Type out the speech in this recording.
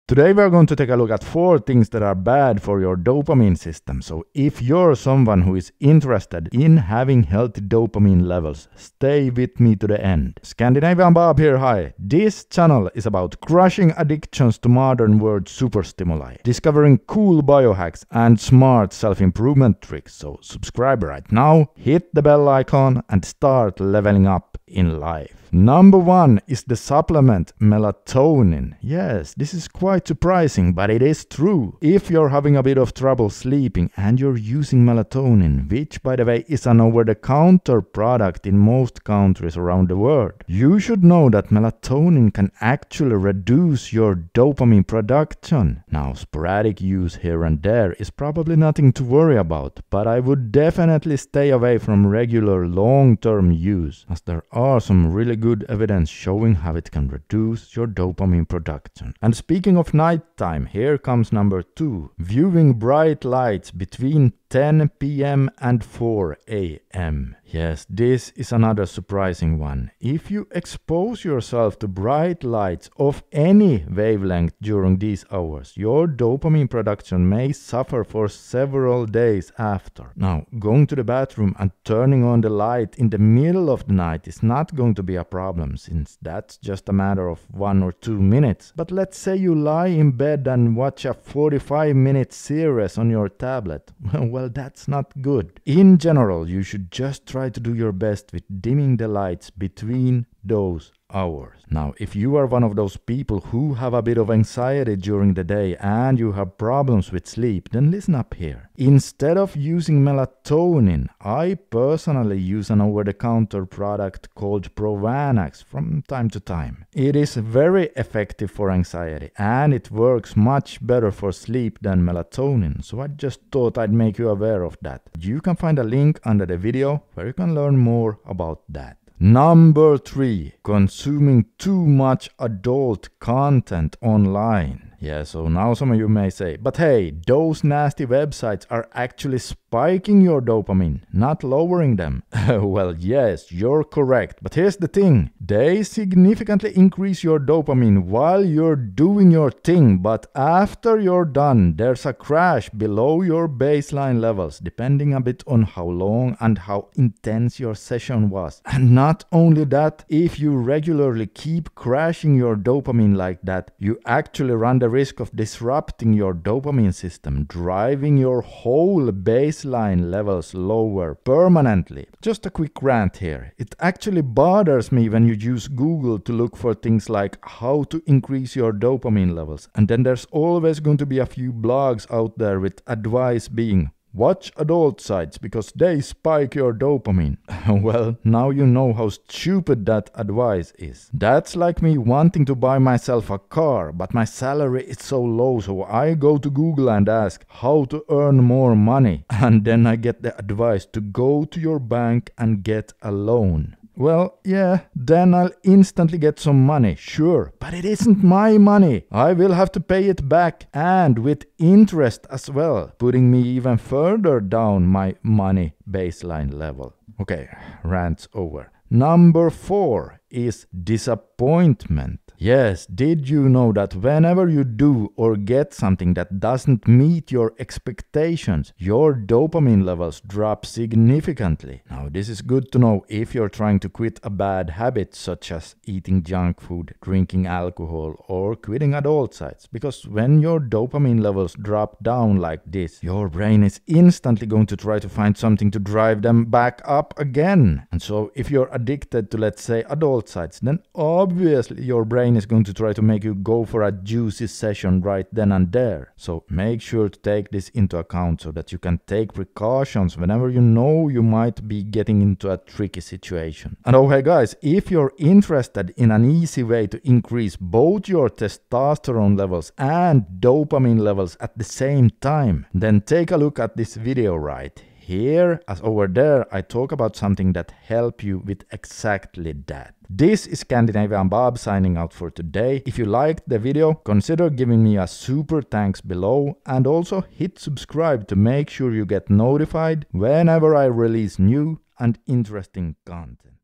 Today we are going to take a look at 4 things that are bad for your dopamine system. So if you're someone who is interested in having healthy dopamine levels, stay with me to the end. Scandinavian Bob here, hi. This channel is about crushing addictions to modern world super stimuli, discovering cool biohacks and smart self-improvement tricks. So subscribe right now, hit the bell icon and start leveling up in life. Number 1 is the supplement melatonin. Yes, this is quite surprising, but it is true. If you're having a bit of trouble sleeping and you're using melatonin, which by the way is an over-the-counter product in most countries around the world, you should know that melatonin can actually reduce your dopamine production. Now, sporadic use here and there is probably nothing to worry about, but I would definitely stay away from regular long-term use, as there are some really good evidence showing how it can reduce your dopamine production. And speaking of nighttime, here comes number 2. Viewing bright lights between 10 p.m. and 4 a.m. Yes, this is another surprising one. If you expose yourself to bright lights of any wavelength during these hours, your dopamine production may suffer for several days after. Now, going to the bathroom and turning on the light in the middle of the night is not going to be a problem, since that's just a matter of 1 or 2 minutes. But let's say you lie in bed and watch a 45-minute series on your tablet. Well, that's not good. In general, you should just try to do your best with dimming the lights between those hours. Now, if you are one of those people who have a bit of anxiety during the day and you have problems with sleep, then listen up here. Instead of using melatonin, I personally use an over-the-counter product called Provanax from time to time. It is very effective for anxiety and it works much better for sleep than melatonin, so I just thought I'd make you aware of that. You can find a link under the video where you can learn more about that. Number 3. Consuming too much adult content online. Yeah, so now some of you may say, but hey, those nasty websites are actually spiking your dopamine, not lowering them. Well, yes, you're correct, but here's the thing. They significantly increase your dopamine while you're doing your thing, but after you're done, there's a crash below your baseline levels, depending a bit on how long and how intense your session was. And not only that, if you regularly keep crashing your dopamine like that, you actually run the risk of disrupting your dopamine system, driving your whole baseline levels lower permanently. Just a quick rant here. It actually bothers me when you use Google to look for things like how to increase your dopamine levels, and then there's always going to be a few blogs out there with advice being, watch adult sites because they spike your dopamine. Well, now you know how stupid that advice is. That's like me wanting to buy myself a car, but my salary is so low, so I go to Google and ask how to earn more money. And then I get the advice to go to your bank and get a loan. Well, yeah, then I'll instantly get some money, sure, but it isn't my money. I will have to pay it back, and with interest as well, putting me even further down my money baseline level. Okay, rant's over. Number 4 is disappointment. Yes, did you know that whenever you do or get something that doesn't meet your expectations, your dopamine levels drop significantly? Now, this is good to know if you're trying to quit a bad habit such as eating junk food, drinking alcohol, or quitting adult sites, because when your dopamine levels drop down like this, your brain is instantly going to try to find something to drive them back up again. And so if you're addicted to, let's say, adult sites, then obviously your brain is going to try to make you go for a juicy session right then and there. So make sure to take this into account so that you can take precautions whenever you know you might be getting into a tricky situation. And oh hey guys, if you're interested in an easy way to increase both your testosterone levels and dopamine levels at the same time, then take a look at this video right here, as over there I talk about something that helps you with exactly that. This is Scandinavian Bob signing out for today. If you liked the video, consider giving me a super thanks below, and also hit subscribe to make sure you get notified whenever I release new and interesting content.